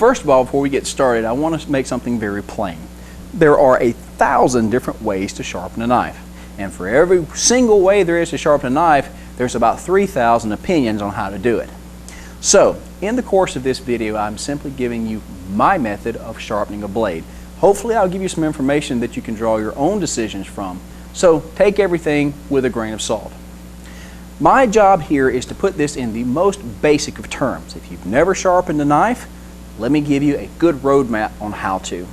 first of all, before we get started, I want to make something very plain. There are 1,000 different ways to sharpen a knife. And for every single way there is to sharpen a knife, there's about 3,000 opinions on how to do it. So, in the course of this video, I'm simply giving you my method of sharpening a blade. Hopefully I'll give you some information that you can draw your own decisions from. So take everything with a grain of salt. My job here is to put this in the most basic of terms. If you've never sharpened a knife, let me give you a good roadmap on how to.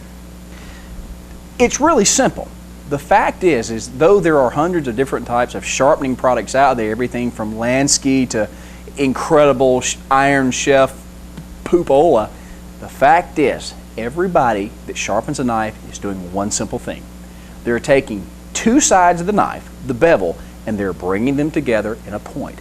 It's really simple. The fact is though there are hundreds of different types of sharpening products out there, everything from Lansky to incredible Iron Chef Poopola, the fact is everybody that sharpens a knife is doing one simple thing. They're taking two sides of the knife, the bevel, and they're bringing them together in a point.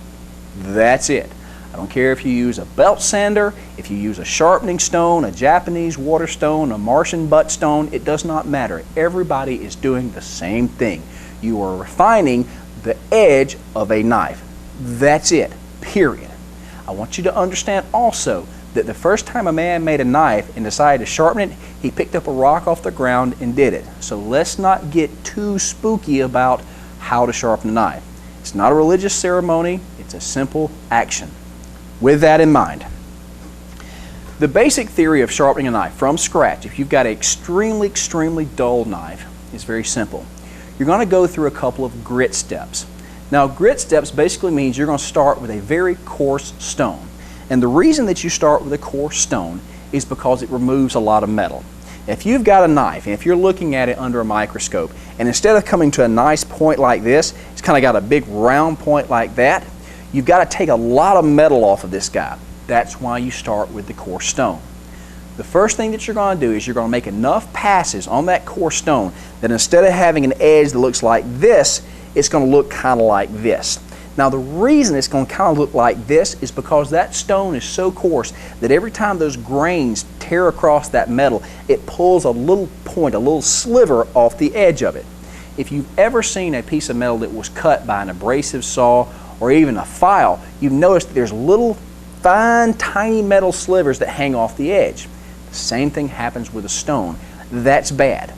That's it. I don't care if you use a belt sander, if you use a sharpening stone, a Japanese water stone, a Martian butt stone, it does not matter. Everybody is doing the same thing. You are refining the edge of a knife. That's it, period. I want you to understand also that the first time a man made a knife and decided to sharpen it, he picked up a rock off the ground and did it. So let's not get too spooky about how to sharpen a knife. It's not a religious ceremony, it's a simple action. With that in mind, the basic theory of sharpening a knife from scratch, if you've got an extremely dull knife, is very simple. You're going to go through a couple of grit steps. Now, grit steps basically means you're going to start with a very coarse stone. And the reason that you start with a coarse stone is because it removes a lot of metal. If you've got a knife, and if you're looking at it under a microscope, and instead of coming to a nice point like this, it's kind of got a big round point like that, you've got to take a lot of metal off of this guy. That's why you start with the coarse stone. The first thing that you're going to do is you're going to make enough passes on that coarse stone that instead of having an edge that looks like this, it's going to look kind of like this. Now the reason it's going to kind of look like this is because that stone is so coarse that every time those grains tear across that metal, it pulls a little point, a little sliver off the edge of it. If you've ever seen a piece of metal that was cut by an abrasive saw or even a file, you've noticed that there's little fine tiny metal slivers that hang off the edge. The same thing happens with a stone. That's bad.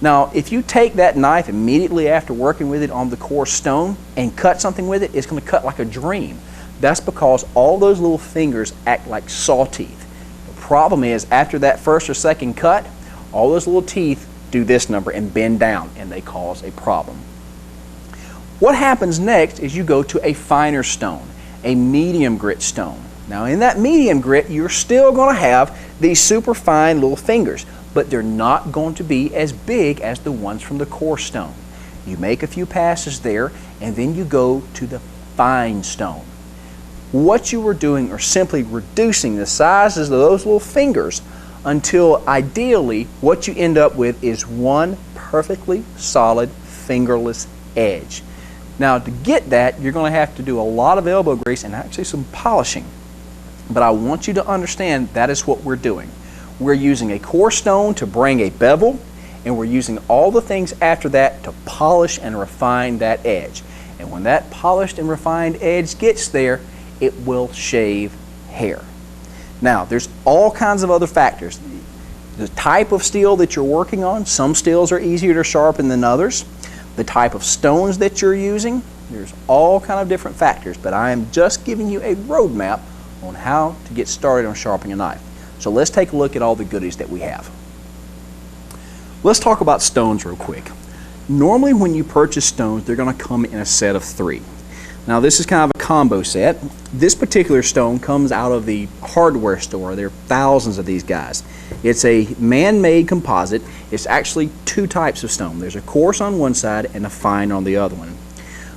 Now, if you take that knife immediately after working with it on the coarse stone and cut something with it, it's going to cut like a dream. That's because all those little fingers act like saw teeth. The problem is, after that first or second cut, all those little teeth do this number and bend down, and they cause a problem. What happens next is you go to a finer stone, a medium grit stone. Now, in that medium grit, you're still going to have these super fine little fingers, but they're not going to be as big as the ones from the coarse stone. You make a few passes there, and then you go to the fine stone. What you are doing are simply reducing the sizes of those little fingers until ideally what you end up with is one perfectly solid fingerless edge. Now, to get that, you're going to have to do a lot of elbow grease and actually some polishing. But I want you to understand that is what we're doing. We're using a coarse stone to bring a bevel, and we're using all the things after that to polish and refine that edge. And when that polished and refined edge gets there, it will shave hair. Now, there's all kinds of other factors. The type of steel that you're working on, some steels are easier to sharpen than others. The type of stones that you're using, there's all kind of different factors, but I am just giving you a roadmap on how to get started on sharpening a knife. So let's take a look at all the goodies that we have. Let's talk about stones real quick. Normally when you purchase stones, they're going to come in a set of 3. Now this is kind of a combo set. This particular stone comes out of the hardware store. There are thousands of these guys. It's a man-made composite. It's actually 2 types of stone. There's a coarse on one side and a fine on the other one.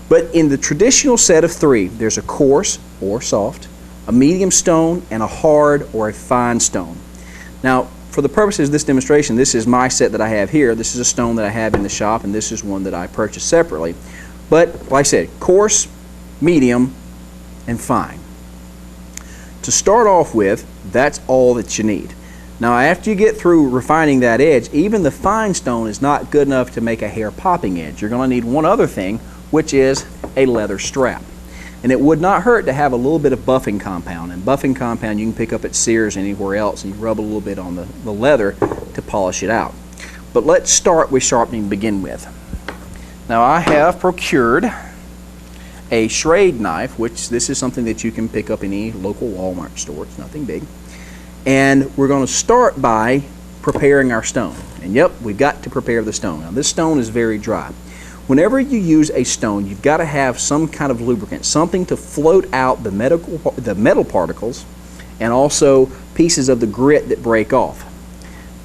But in the traditional set of 3, there's a coarse or soft, a medium stone, and a hard or a fine stone. Now, for the purposes of this demonstration, this is my set that I have here. This is a stone that I have in the shop, and this is one that I purchased separately. But, like I said, coarse, medium, and fine. To start off with, that's all that you need. Now, after you get through refining that edge, even the fine stone is not good enough to make a hair popping edge. You're going to need one other thing, which is a leather strap. And it would not hurt to have a little bit of buffing compound. And buffing compound you can pick up at Sears anywhere else, and you rub a little bit on the leather to polish it out. But let's start with sharpening to begin with. Now I have procured a Schrade knife, which this is something that you can pick up in any local Walmart store. It's nothing big. And we're going to start by preparing our stone. And yep, we've got to prepare the stone. Now this stone is very dry. Whenever you use a stone, you've got to have some kind of lubricant, something to float out the metal particles and also pieces of the grit that break off.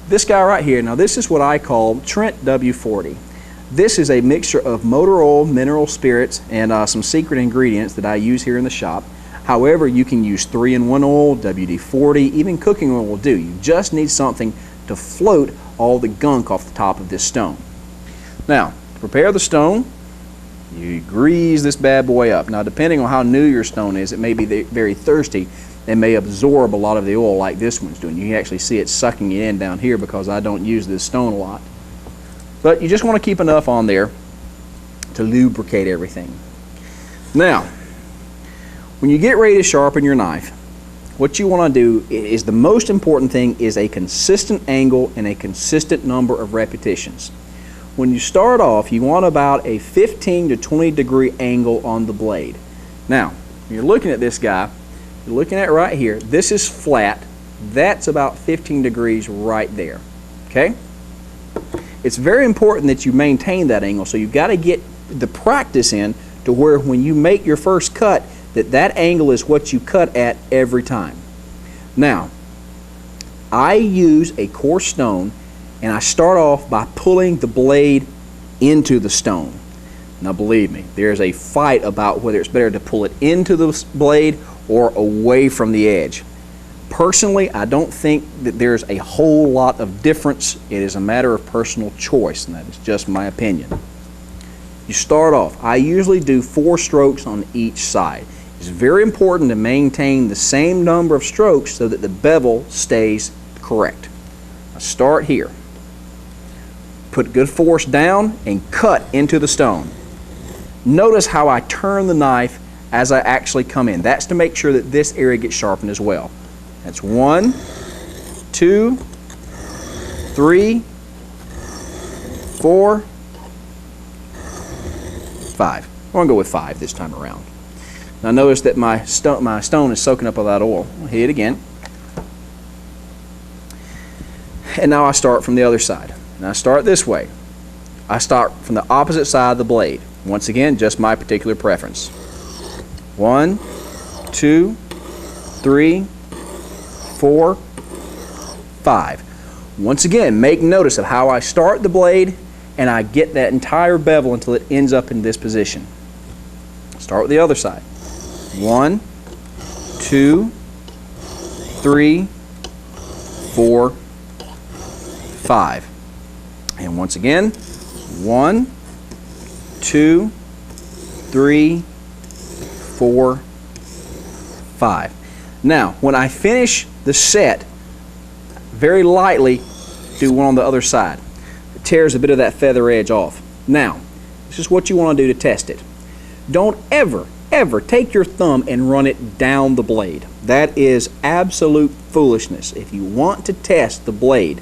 This guy right here, now this is what I call Trent W40. This is a mixture of motor oil, mineral spirits, and some secret ingredients that I use here in the shop. However, you can use 3-in-1 oil, WD-40, even cooking oil will do. You just need something to float all the gunk off the top of this stone. Now, to prepare the stone, you grease this bad boy up. Now, depending on how new your stone is, it may be very thirsty and may absorb a lot of the oil like this one's doing. You can actually see it sucking it in down here because I don't use this stone a lot. But you just want to keep enough on there to lubricate everything. Now, when you get ready to sharpen your knife, what you want to do is the most important thing is a consistent angle and a consistent number of repetitions. When you start off, you want about a 15 to 20 degree angle on the blade. Now, when you're looking at this guy, you're looking at right here, this is flat. That's about 15 degrees right there. Okay? It's very important that you maintain that angle, so you've got to get the practice in to where when you make your first cut, that angle is what you cut at every time. Now, I use a coarse stone, and I start off by pulling the blade into the stone. Now believe me, there's a fight about whether it's better to pull it into the blade or away from the edge. Personally, I don't think that there's a whole lot of difference. It is a matter of personal choice, and that is just my opinion. You start off, I usually do 4 strokes on each side. It's very important to maintain the same number of strokes so that the bevel stays correct. I start here. Put good force down and cut into the stone. Notice how I turn the knife as I actually come in. That's to make sure that this area gets sharpened as well. That's 1, 2, 3, 4, 5. I'm going to go with 5 this time around. Now notice that my stone is soaking up all that oil. I'll hit it again. And now I start from the other side. Now I start this way. I start from the opposite side of the blade. Once again, just my particular preference. 1, 2, 3, 4, 5. Once again, make notice of how I start the blade and I get that entire bevel until it ends up in this position. Start with the other side. 1, 2, 3, 4, 5. And once again, 1, 2, 3, 4, 5. Now, when I finish the set, very lightly do one on the other side. It tears a bit of that feather edge off. Now, this is what you want to do to test it. Don't ever take your thumb and run it down the blade. That is absolute foolishness. If you want to test the blade,